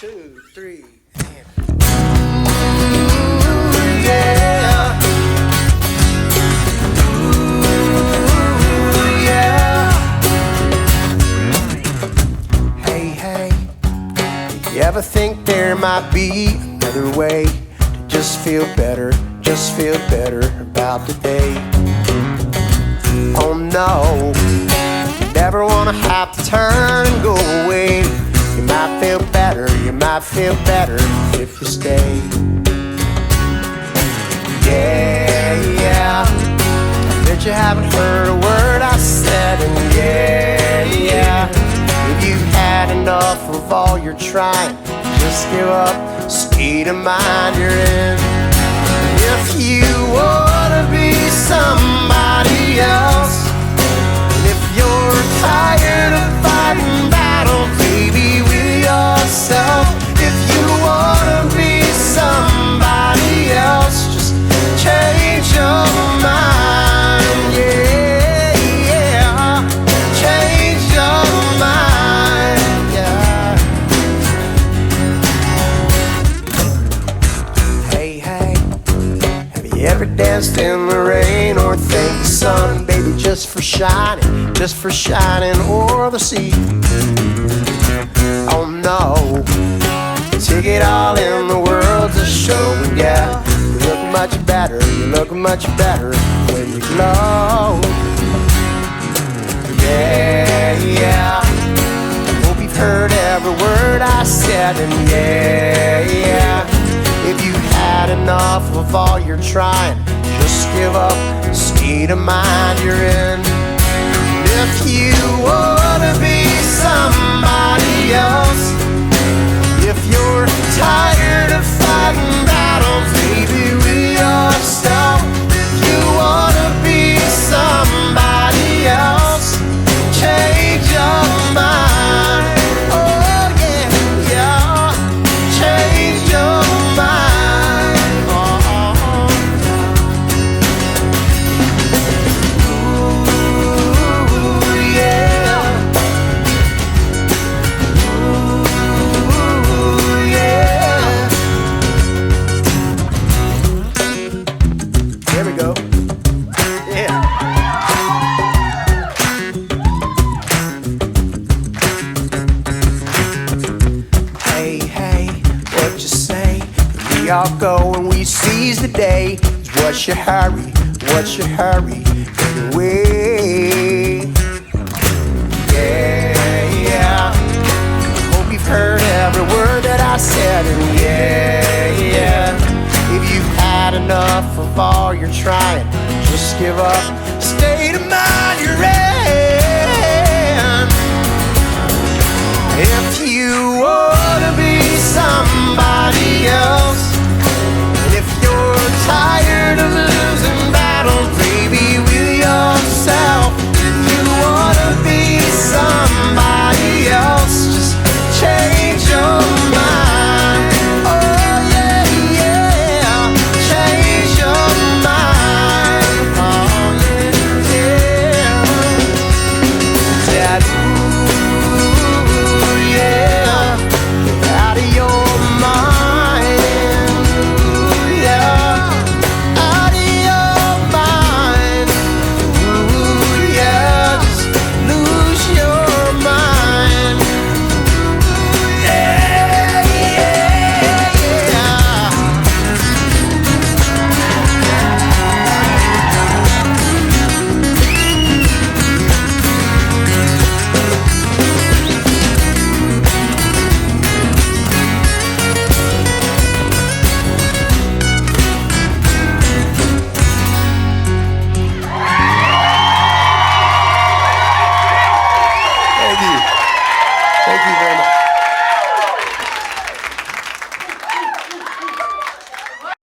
2, 3, Yeah. Ooh, yeah. Hey, hey, you ever think there might be another way to just feel better about the day? Oh no, you never wanna have to turn and go away. You might feel better if you stay. Yeah, yeah, I bet you haven't heard a word I said. And yeah, yeah, if you've had enough of all you're trying, just give up, state of mind you're in. If you wanna be somebody else, and if you're tired of fighting battles, baby, with yourself. If you wanna be somebody else, just change your mind, yeah, yeah. Change your mind, yeah. Hey, hey, have you ever danced in the rain or thanked the sun, baby, just for shining o'er the sea? Oh no, take it all in the world to show, yeah. You look much better when you glow. Yeah, yeah, hope you've heard every word I said. And yeah, yeah, if you had enough of all you're trying, just give up, state of mind you're in. If you wanna be somebody else, if you're tired of fighting battles, baby, with yourself. If you wanna be somebody else, change your mind. Oh yeah, yeah, change your mind. Oh, ooh, yeah. Ooh, yeah. There we go. Yeah. Hey, hey, what you say? We all go and we seize the day. What's your hurry? Anyway. Yeah, yeah, hope you've heard every word that I said. And yeah, yeah, if you've had enough of all you're trying, just give up, state of mind.